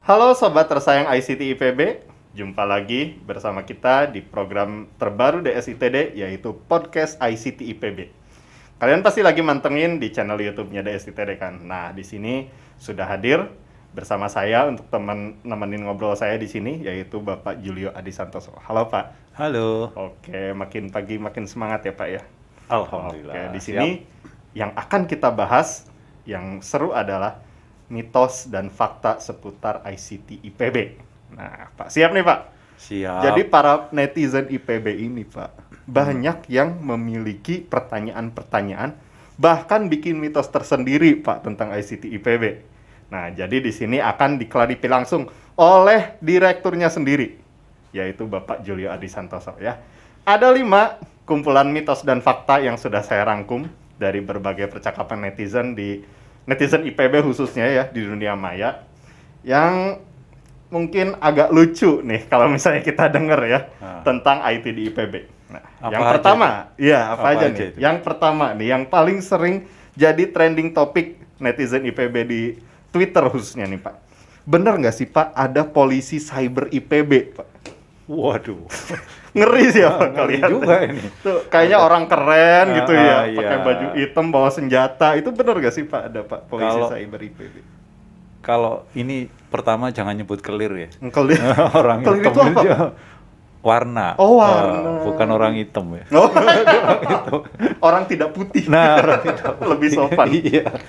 Halo sobat tersayang ICT IPB, jumpa lagi bersama kita di program terbaru DSITD yaitu Podcast ICT IPB. Kalian pasti lagi mantengin di channel YouTube-nya DSITD kan. Nah, di sini sudah hadir bersama saya untuk nemenin ngobrol saya di sini yaitu Bapak Julio Adi Santoso. Halo Pak. Halo. Oke, makin pagi makin semangat ya Pak ya. Alhamdulillah. Oke, di sini yang akan kita bahas yang seru adalah mitos dan fakta seputar ICT IPB. Nah, Pak, siap nih Pak? Siap. Jadi para netizen IPB ini Pak, banyak yang memiliki pertanyaan-pertanyaan, bahkan bikin mitos tersendiri Pak tentang ICT IPB. Nah, jadi di sini akan diklarifikasi langsung oleh direkturnya sendiri, yaitu Bapak Julio Adi Santoso ya. Ada 5 kumpulan mitos dan fakta yang sudah saya rangkum dari berbagai percakapan netizen IPB khususnya ya di dunia maya yang mungkin agak lucu nih kalau misalnya kita denger ya tentang IT di IPB. Nah, yang pertama, apa aja nih? Itu? Yang pertama nih, yang paling sering jadi trending topik netizen IPB di Twitter khususnya nih Pak. Bener nggak sih Pak ada polisi cyber IPB Pak? Waduh. Ngeri sih apa ngeri kalian juga ini. Tuh kayaknya orang keren gitu ya, iya. pakai baju hitam bawa senjata. Itu benar gak sih Pak ada Pak polisi cyber IPB? Kalau ini pertama jangan nyebut kelir ya. Kelir. Orang Kelir hitam itu apa? aja. Warna. Oh, warna. Bukan orang hitam ya. Oh, orang tidak putih. Nah, orang hitam. Lebih sopan. Iya.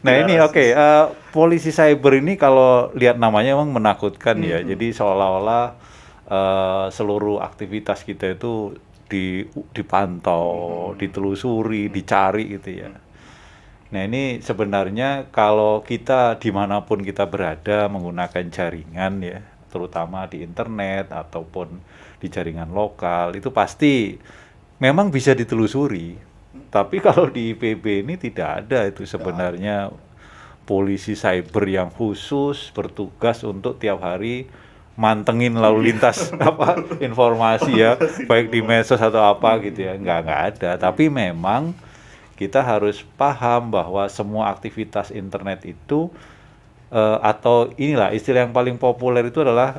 Nah, Ya, ini oke. Polisi cyber ini kalau lihat namanya emang menakutkan ya. Jadi seolah-olah seluruh aktivitas kita itu dipantau, ditelusuri, dicari gitu ya. Nah, ini sebenarnya kalau kita dimanapun kita berada menggunakan jaringan ya, terutama di internet ataupun di jaringan lokal, itu pasti memang bisa ditelusuri. Tapi kalau di IPB ini tidak ada itu sebenarnya polisi cyber yang khusus bertugas untuk tiap hari mantengin lalu lintas informasi ya, baik di medsos atau apa gitu ya, nggak ada. Tapi memang kita harus paham bahwa semua aktivitas internet itu atau inilah istilah yang paling populer itu adalah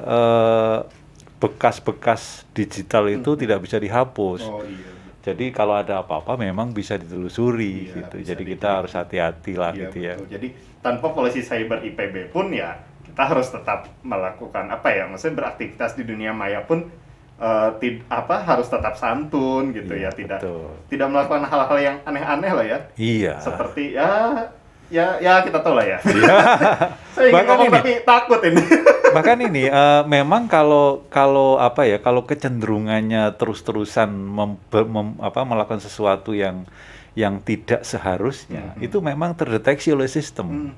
bekas-bekas digital itu tidak bisa dihapus. Oh, iya. Jadi kalau ada apa-apa memang bisa ditelusuri gitu. Jadi kita harus hati-hati lah gitu ya. Betul. Jadi tanpa polisi cyber IPB pun ya kita harus tetap melakukan maksudnya beraktivitas di dunia maya pun harus tetap santun gitu ya, tidak melakukan hal-hal yang aneh-aneh lah ya. Iya. Seperti ya kita tahu lah ya. Saya ingin ngomong tapi takut ini. Bahkan ini memang kalau kecenderungannya terus-terusan melakukan sesuatu yang tidak seharusnya, itu memang terdeteksi oleh sistem.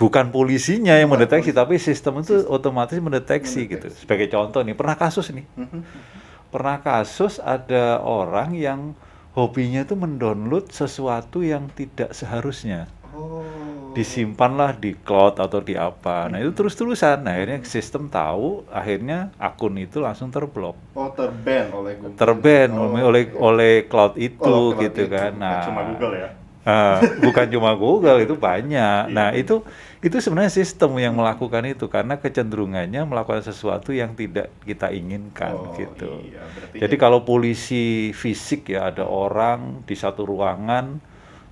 Bukan polisinya yang mendeteksi, tapi sistem itu otomatis mendeteksi gitu. Sebagai contoh nih, pernah kasus ada orang yang hobinya itu mendownload sesuatu yang tidak seharusnya. Disimpanlah di cloud atau di apa. Nah, itu terus-terusan. Nah, akhirnya sistem tahu, akhirnya akun itu langsung terblok. Oh, terban oleh Google. Terban oleh cloud itu gitu kan. Nah, cuma Google ya. Bukan cuma Google, itu banyak. Nah, itu sebenarnya sistem yang melakukan itu karena kecenderungannya melakukan sesuatu yang tidak kita inginkan gitu. Iya, jadi kalau polisi fisik ya ada orang di satu ruangan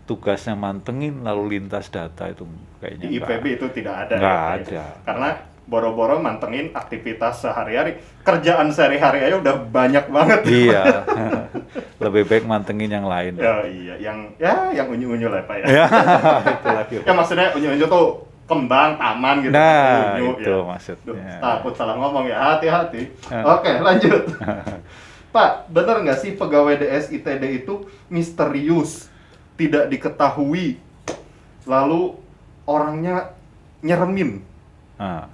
tugasnya mantengin lalu lintas data itu kayaknya di IPB itu tidak ada. Nggak ada. Karena boro-boro mantengin aktivitas sehari-hari, kerjaan sehari-hari aja udah banyak banget. Iya. Lebih baik mantengin yang lain. Ya iya, yang unyu-unyu lah Pak ya. Ya, itu lagi. Ya maksudnya unyu-unyu tuh kembang, taman gitu. Nah, unyu, itu ya. maksudnya. Takut salah ngomong ya, hati-hati. Oke, lanjut. Pak, bener nggak sih pegawai DSITD itu misterius, tidak diketahui, lalu orangnya nyeremin?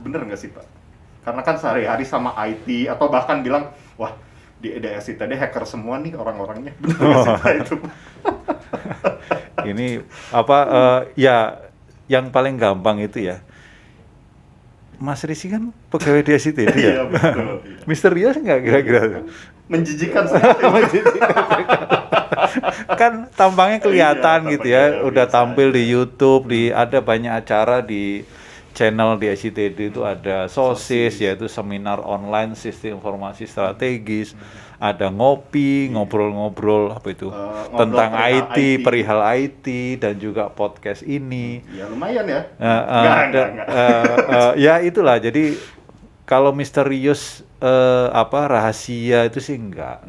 Bener nggak sih Pak? Karena kan sehari-hari sama IT atau bahkan bilang, wah di DSITD hacker semua nih orang-orangnya. Bener nggak sih Pak itu? Ini yang paling gampang itu ya. Mas Rizky kan pegawai DSITD ya? Iya, betul. Iya. Misterius nggak kira-kira? Menjijikan sekali. Kan tampangnya kelihatan Iya, gitu ya, tampangnya udah biasa tampil aja. di YouTube, ada banyak acara di channel di ICTD itu ada SOSIS, yaitu seminar online sistem informasi strategis, ada ngopi, ngobrol-ngobrol apa itu Ngobrol tentang perihal IT, IT. perihal IT, dan juga podcast ini. Ya lumayan ya. Enggak. Ya itulah, jadi kalau misterius rahasia itu sih enggak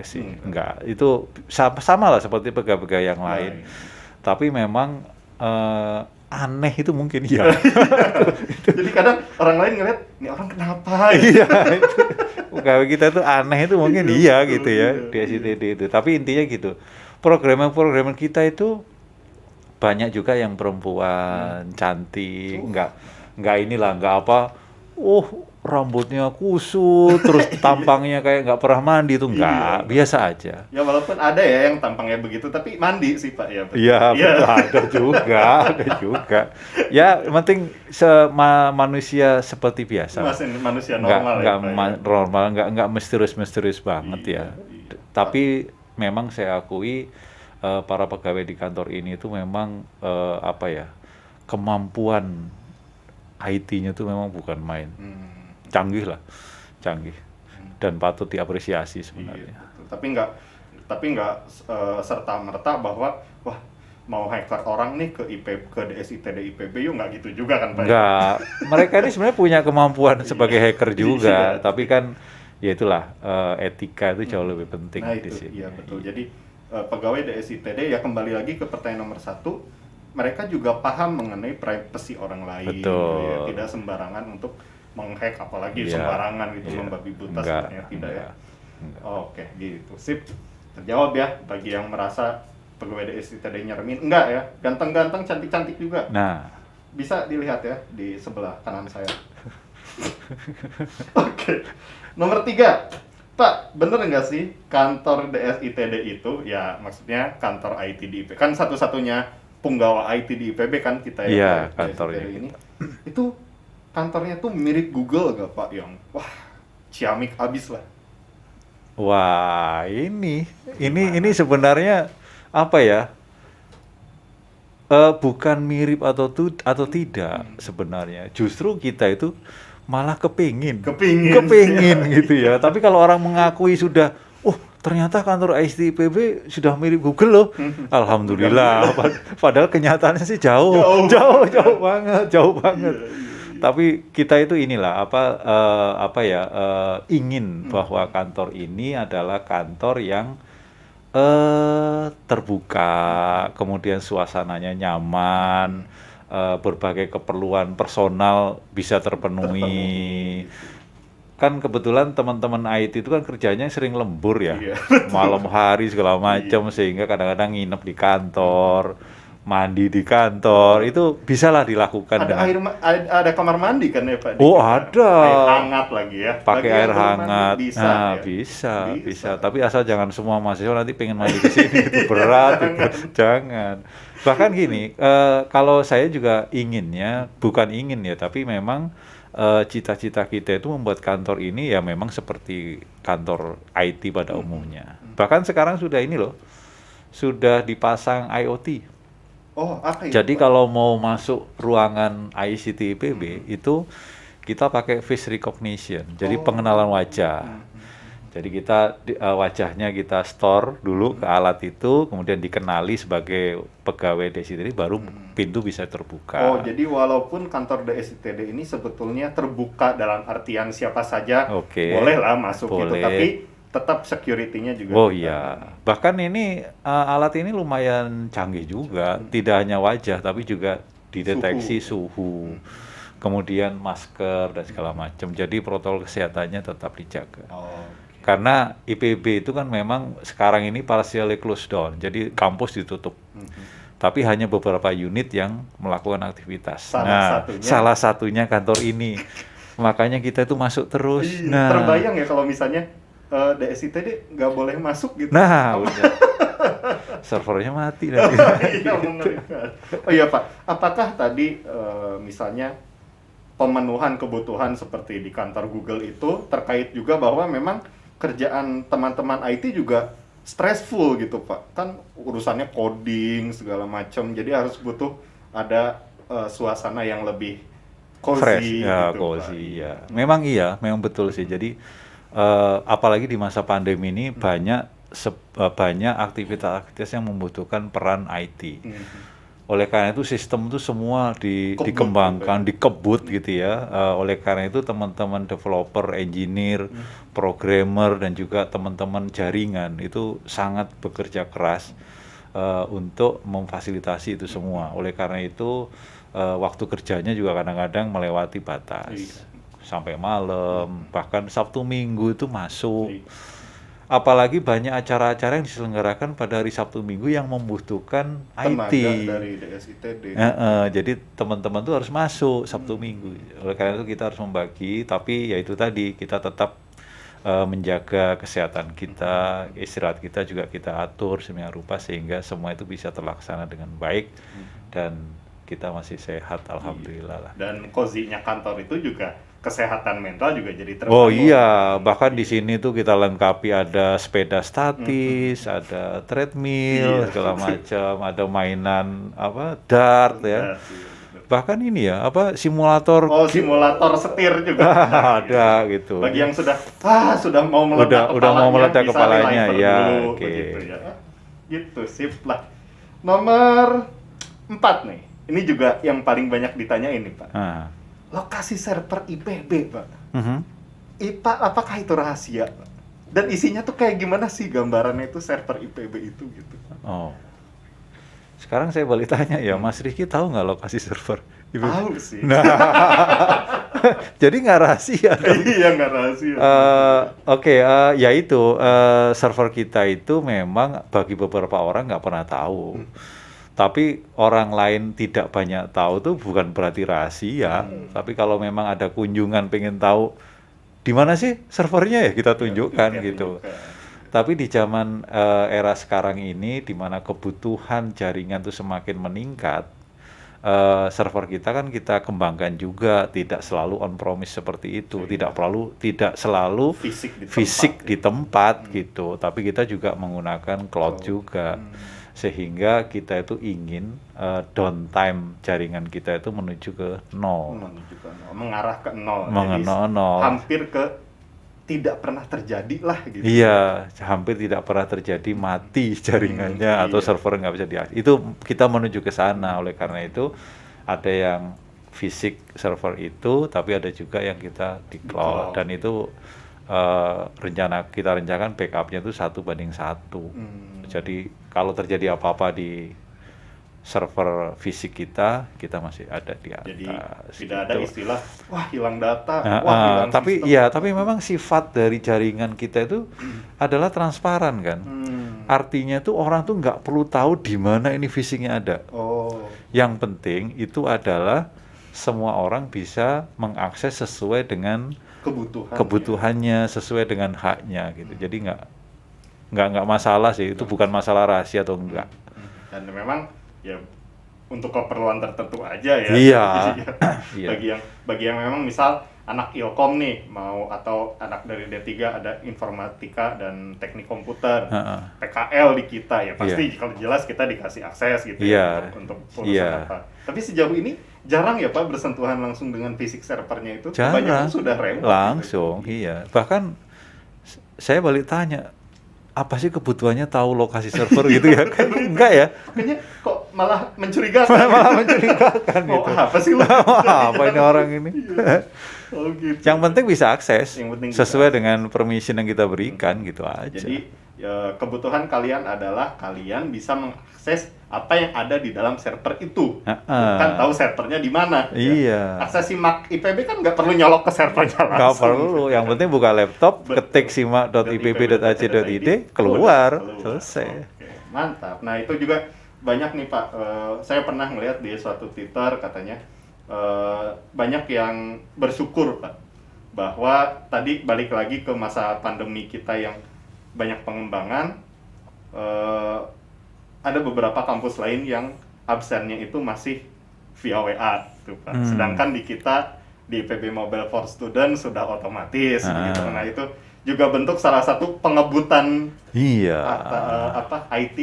sih, enggak. Itu sama lah seperti pegawai-pegawai yang lain. Tapi memang aneh itu mungkin ya. Jadi kadang orang lain ngeliat, ini orang kenapa? Iya, itu pegawai kita itu aneh itu mungkin iya gitu ya di SCTD itu. Tapi intinya gitu. Programmer kita itu banyak juga yang perempuan cantik, enggak inilah, enggak apa. Rambutnya kusut, terus tampangnya kayak nggak pernah mandi, itu enggak, biasa aja. Ya walaupun ada ya yang tampangnya begitu, tapi mandi sih Pak ya. Iya, betul, ada juga. Ya, yang penting manusia seperti biasa. Masih manusia normal normal, enggak misterius banget ya. Tapi memang saya akui para pegawai di kantor ini itu memang kemampuan IT-nya itu memang bukan main. Canggih dan patut diapresiasi sebenarnya. Iya, tapi nggak serta merta bahwa wah mau hacker orang nih ke DSITD IPB yuk, nggak gitu juga kan Pak? Nggak, mereka ini sebenarnya punya kemampuan sebagai hacker juga, tapi kan ya itulah etika itu jauh lebih penting di sini. Iya betul. Jadi pegawai DSITD ya kembali lagi ke pertanyaan nomor 1, mereka juga paham mengenai privasi orang lain. Betul. Gitu ya. Tidak sembarangan untuk menghack, apalagi sembarangan gitu, membabi buta sebenarnya tidak ya. Oke, gitu. Sip. Terjawab ya bagi yang merasa pegawai DSITD nyermin. Enggak ya, ganteng-ganteng, cantik-cantik juga. Nah, bisa dilihat ya di sebelah kanan saya. Oke. Nomor 3. Pak, bener nggak sih kantor DSITD itu, ya maksudnya kantor IT di IPB, kan satu-satunya penggawa IT di IPB kan kita ya, iya, kantornya ini. Itu kantornya tuh mirip Google gak Pak, yang wah ciamik abis lah. Wah, ini sebenarnya apa ya? Bukan mirip atau tidak sebenarnya. Justru kita itu malah kepingin gitu ya. Tapi kalau orang mengakui sudah, ternyata kantor ICTD sudah mirip Google loh. Alhamdulillah. Padahal kenyataannya sih jauh banget. Tapi kita itu inilah ingin bahwa kantor ini adalah kantor yang terbuka, kemudian suasananya nyaman, berbagai keperluan personal bisa terpenuhi. Kan kebetulan teman-teman IT itu kan kerjanya sering lembur ya, malam hari segala macam, sehingga kadang-kadang nginep di kantor, mandi di kantor, itu bisalah dilakukan. Ada kamar mandi kan ya Pak? Ada. Air hangat lagi ya. Pakai air hangat. Bisa. Tapi asal jangan semua mahasiswa nanti pengen mandi di sini, itu berat. Jangan. Bahkan gini, kalau saya juga bukan ingin ya, tapi memang cita-cita kita itu membuat kantor ini ya memang seperti kantor IT pada umumnya. Bahkan sekarang sudah sudah dipasang IoT. Apa itu? Jadi kalau mau masuk ruangan ICT IPB itu kita pakai face recognition, jadi pengenalan wajah. Jadi kita wajahnya kita store dulu ke alat itu, kemudian dikenali sebagai pegawai DSITD, baru pintu bisa terbuka. Jadi walaupun kantor DSITD ini sebetulnya terbuka dalam artian siapa saja bolehlah masuk gitu, tapi tetap security-nya juga. Bahkan ini alat ini lumayan canggih juga, tidak hanya wajah tapi juga dideteksi suhu. Kemudian masker dan segala macam. Jadi protokol kesehatannya tetap dijaga. Karena IPB itu kan memang sekarang ini partially closed down, jadi kampus ditutup. Tapi hanya beberapa unit yang melakukan aktivitas. Salah satunya kantor ini. Makanya kita itu masuk terus. Terbayang ya kalau misalnya DSITD nggak boleh masuk gitu. Udah. Servernya mati nanti. Iya Pak, apakah tadi misalnya pemenuhan kebutuhan seperti di kantor Google itu terkait juga bahwa memang kerjaan teman-teman IT juga stressful gitu Pak? Kan urusannya coding segala macam, jadi harus butuh ada suasana yang lebih fresh cozy ya, gitu, Pak. cozy ya. Memang iya, memang betul sih. Jadi apalagi di masa pandemi ini banyak aktivitas-aktivitas yang membutuhkan peran IT. Oleh karena itu sistem itu semua Kebut dikembangkan, gitu ya. dikebut gitu ya. Oleh karena itu teman-teman developer, engineer, programmer dan juga teman-teman jaringan itu sangat bekerja keras untuk memfasilitasi itu semua. Oleh karena itu waktu kerjanya juga kadang-kadang melewati batas. Iya. Sampai malam, bahkan Sabtu Minggu itu masuk. Iya. Apalagi banyak acara-acara yang diselenggarakan pada hari Sabtu Minggu yang membutuhkan Tenaga IT. dari DSITD. Jadi teman-teman tuh harus masuk Sabtu Minggu. Oleh karena itu kita harus membagi, tapi ya itu tadi kita tetap menjaga kesehatan kita, istirahat kita juga kita atur sedemikian rupa sehingga semua itu bisa terlaksana dengan baik dan kita masih sehat, alhamdulillah lah. Dan cozy-nya kantor itu juga kesehatan mental juga jadi Oh terbangun. iya, bahkan di sini tuh kita lengkapi ada sepeda statis, ada treadmill, Iya. segala macam, ada mainan dart ya. Iya, bener. Bahkan ini ya, simulator Simulator setir juga. ada gitu. Bagi yang sudah mau meledak Udah mau meledak bisa kepalanya, reliver ya, dulu, oke. begitu ya. Gitu, sip lah. Nomor 4 nih. Ini juga yang paling banyak ditanyain nih, Pak. Ah. Lokasi server IPB, Pak. Mhm. Apakah itu rahasia, Pak? Dan isinya tuh kayak gimana sih gambarannya itu server IPB itu gitu? Oh. Sekarang saya balik tanya ya, Mas Riki tahu nggak lokasi server? Tahu sih. Nah, jadi nggak rahasia dong. Iya, nggak rahasia. Oke, ya itu server kita itu memang bagi beberapa orang nggak pernah tahu. Tapi orang lain tidak banyak tahu tuh bukan berarti rahasia. Tapi kalau memang ada kunjungan pengen tahu di mana sih servernya ya kita tunjukkan gitu. Tapi di zaman era sekarang ini di mana kebutuhan jaringan tuh semakin meningkat, server kita kan kita kembangkan juga, tidak selalu on promise seperti itu, tidak selalu fisik di tempat gitu, tapi kita juga menggunakan cloud juga, sehingga kita itu ingin downtime jaringan kita itu menuju ke nol, mengarah ke nol, nol. Hampir ke tidak pernah terjadi lah gitu. Iya, hampir tidak pernah terjadi mati jaringannya atau server nggak bisa itu kita menuju ke sana. Oleh karena itu ada yang fisik server itu, tapi ada juga yang kita di cloud. Dan itu kita rencanakan backupnya itu 1:1. Jadi kalau terjadi apa-apa di server fisik kita masih ada di atas. Jadi tidak ada istilah wah hilang data, hilang tapi sistem. ya, tapi memang sifat dari jaringan kita itu adalah transparan kan. Artinya tuh orang tuh nggak perlu tahu di mana ini fisiknya ada. Yang penting itu adalah semua orang bisa mengakses sesuai dengan kebutuhannya, sesuai dengan haknya gitu. Jadi nggak masalah sih, itu bukan masalah rahasia atau enggak. Dan memang ya untuk keperluan tertentu aja ya. Iya. Bagi yang memang misal anak Ilkom nih mau atau anak dari D3 ada informatika dan teknik komputer, PKL di kita ya pasti kalau jelas kita dikasih akses gitu ya untuk urusan apa. Tapi sejauh ini jarang ya Pak bersentuhan langsung dengan fisik servernya itu. Jarang. Kebanyakan sudah remote. Langsung, gitu. Iya. Bahkan saya balik tanya, apa sih kebutuhannya tahu lokasi server gitu ya? Kan enggak ya? Kayaknya kok malah mencurigakan. Malah mencurigakan gitu. Apa sih lu? Apa ini orang ini? Gitu. Yang penting bisa akses sesuai bisa dengan permission yang kita berikan gitu aja. Jadi kebutuhan kalian adalah kalian bisa mengakses apa yang ada di dalam server itu. Bukan tahu servernya di mana. Iya. Akses simak IPB kan nggak perlu nyolok ke servernya langsung. Nggak perlu. Yang penting buka laptop, ketik simak.ipb.ac.id, keluar, selesai. Oke, mantap. Nah itu juga banyak nih Pak. Saya pernah ngeliat di suatu Twitter katanya banyak yang bersyukur Pak bahwa tadi balik lagi ke masa pandemi kita yang banyak pengembangan. Ada beberapa kampus lain yang absennya itu masih via WA tuh Pak. Sedangkan di kita di IPB Mobile for Student sudah otomatis gitu. Nah itu juga bentuk salah satu pengebutan IT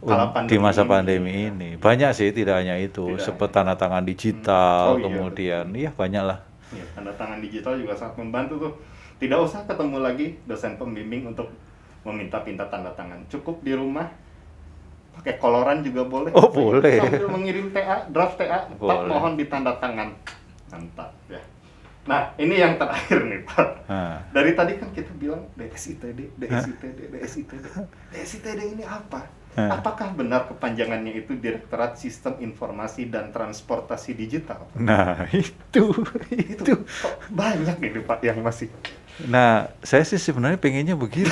kala di pandemi masa ini. pandemi ini. Banyak sih, tidak hanya itu. Tidak Seperti hanya. tanda tangan digital, Oh iya, kemudian iya banyak lah. Ya, tanda tangan digital juga sangat membantu tuh. Tidak usah ketemu lagi dosen pembimbing untuk meminta-pinta tanda tangan. Cukup di rumah pakai koloran juga boleh. Oh, boleh. Sambil mengirim TA, draft TA, Pak Boleh. mohon ditanda tangan. Mantap ya. Nah, ini yang terakhir nih, Pak. Nah, Dari tadi kan kita bilang DSITD, DSITD, DSITD. DSITD ini apa? Apakah benar kepanjangannya itu Direktorat Sistem Informasi dan Transportasi Digital? nah itu. Kok banyak ini Pak yang masih Nah, saya sih sebenarnya pengennya begitu.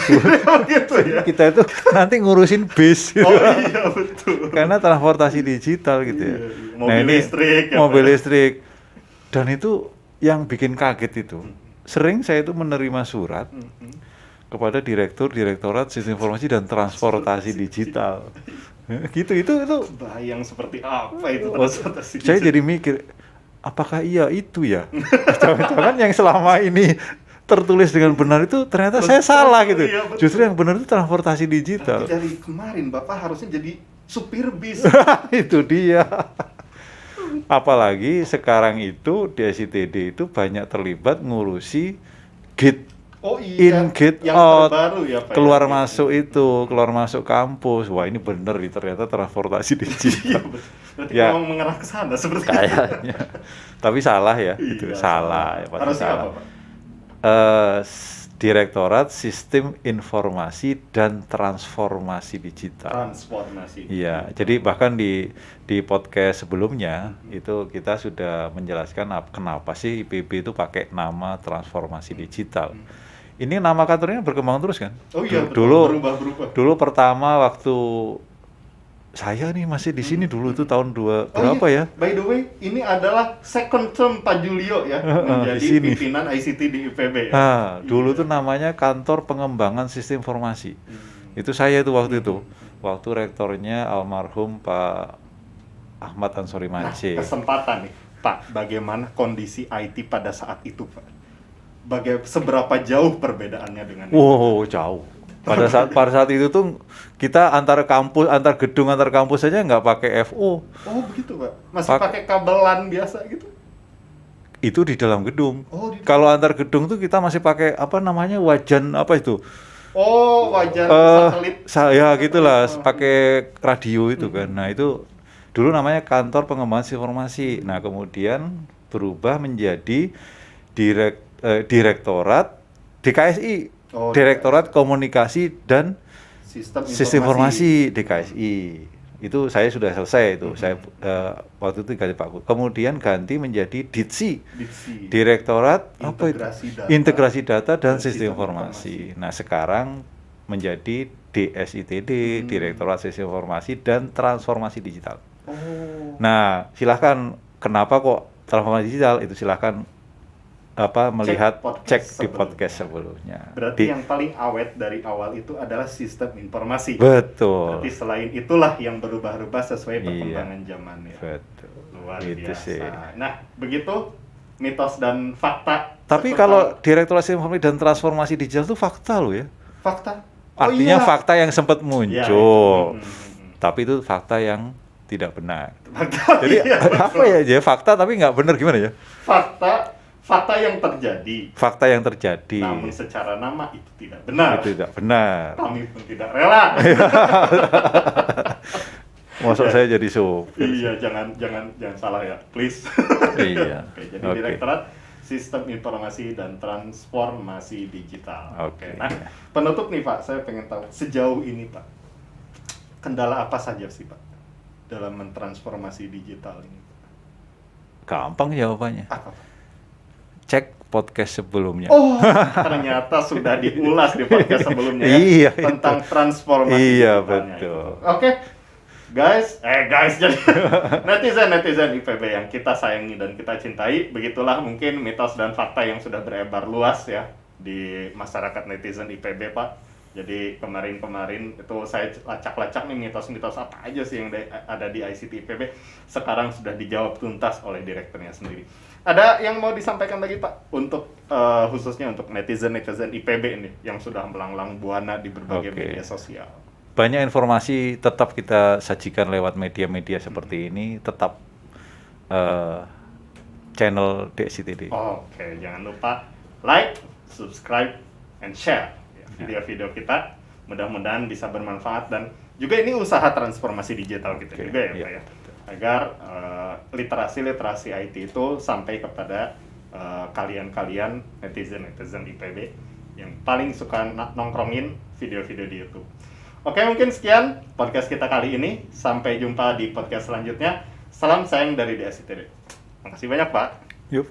gitu ya? Kita itu nanti ngurusin bis. Oh iya betul. Karena transportasi digital gitu ya. Iya, iya. Nah, Mobil ini listrik ya, mobil Pak ya? listrik. Dan itu yang bikin kaget itu. Sering saya itu menerima surat kepada Direktorat Sistem Informasi dan Transportasi Digital. Gitu itu Bayang seperti apa itu Oh, transportasi saya digital? jadi mikir, apakah iya itu ya? Jangan-jangan yang selama ini tertulis dengan benar itu ternyata saya salah gitu. Iya, betul. Justru yang benar itu transportasi Tapi digital. dari kemarin Bapak harusnya jadi supir bis. Itu dia. Apalagi sekarang itu di SITD itu banyak terlibat ngurusi gate Oh iya, in, gate yang out, terbaru ya Pak. keluar ya? masuk itu, keluar masuk kampus. Wah, ini bener nih ternyata transportasi Iya, digital. betul. Berarti Ya. memang mengarah ke sana seperti Kayaknya. Tapi salah ya, itu Iya, salah. Ya, pasti Harusnya salah. apa Pak? Direktorat Sistem Informasi dan Transformasi Digital. Transformasi. Iya, jadi bahkan di podcast sebelumnya itu kita sudah menjelaskan kenapa sih IPB itu pakai nama transformasi digital. Ini nama kantornya berkembang terus kan? Oh iya, betul. Dulu Berubah-berubah. dulu pertama waktu saya nih masih di sini dulu tuh tahun berapa iya. ya? By the way, ini adalah second term Pak Julio ya, di menjadi sini. pimpinan ICT di IPB ya. Nah, dulu Iya. tuh namanya Kantor Pengembangan Sistem Informasi. Itu saya tuh waktu itu. Waktu rektornya almarhum Pak Ahmad Ansori Nah, Mance. kesempatan nih, Pak, bagaimana kondisi IT pada saat itu, Pak? Seberapa jauh perbedaannya dengan Wow, jauh. Pada saat itu tuh kita antar gedung antar kampus saja nggak pakai FO. Oh, begitu, Pak. Masih pakai kabelan biasa gitu? Itu di dalam gedung. Oh, Kalau antar gedung tuh kita masih pakai apa namanya wajan apa itu? Oh, wajar satelit. Ya gitulah, pakai radio itu kan. Nah, itu dulu namanya Kantor Pengembangan Informasi. Nah, kemudian berubah menjadi Direktorat DKSI. Oh, Direktorat Komunikasi dan Sistem Informasi DKSI. Itu saya sudah selesai itu. Saya waktu itu ganti Pak. Kemudian ganti menjadi DITSI. Direktorat Integrasi Data dan Sistem Informasi. Nah, sekarang menjadi DSITD, Direktorat Sistem Informasi dan Transformasi Digital. Oh. Nah, silahkan kenapa kok transformasi digital itu silahkan cek di podcast sebelumnya. Berarti yang paling awet dari awal itu adalah sistem informasi. Betul. Berarti selain itulah yang berubah-ubah sesuai perkembangan zaman ya. Betul. Luar Itu biasa. sih. Nah, begitu mitos dan fakta. Tapi kalau Direktorat Sistem Informasi dan Transformasi Digital itu fakta loh ya. Fakta. Artinya iya. fakta yang sempat muncul. Tapi itu fakta yang tidak benar. Fakta, Jadi iya, apa ya? Jadi fakta tapi nggak benar gimana ya? Fakta yang terjadi. Fakta yang terjadi. Namun secara nama itu tidak benar. Itu tidak benar. Kami pun tidak rela. Maksud saya jadi supir. Iya, jangan salah ya, please. Iya. Oke, jadi Oke. Direktorat Sistem Informasi dan Transformasi Digital. Oke. Nah, penutup nih Pak, saya pengen tahu sejauh ini Pak, kendala apa saja sih Pak dalam mentransformasi digital ini? Gampang jawabannya. Apa Pak? Cek podcast sebelumnya. Oh, ternyata sudah diulas di podcast sebelumnya ya, Iya, tentang transformasi Iya, digitalnya betul. itu. Oke. Guys, jadi netizen IPB yang kita sayangi dan kita cintai, begitulah mungkin mitos dan fakta yang sudah berebar luas ya di masyarakat netizen IPB Pak. Jadi kemarin itu saya lacak-lacak nih mitos-mitos apa aja sih yang ada di ICT IPB. Sekarang sudah dijawab tuntas oleh direkturnya sendiri. Ada yang mau disampaikan lagi Pak untuk khususnya untuk netizen IPB ini yang sudah melanglang buana di berbagai media sosial? banyak informasi tetap kita sajikan lewat media-media seperti ini, tetap channel DXITD. Oke, jangan lupa like, subscribe, and share ya, video-video kita. Mudah-mudahan bisa bermanfaat dan juga ini usaha transformasi digital kita juga ya, Pak ya. Agar literasi IT itu sampai kepada kalian-kalian netizen IPB yang paling suka nongkrongin video-video di YouTube. Oke, mungkin sekian podcast kita kali ini. Sampai jumpa di podcast selanjutnya. Salam sayang dari DXITD. Makasih banyak, Pak. Yuk.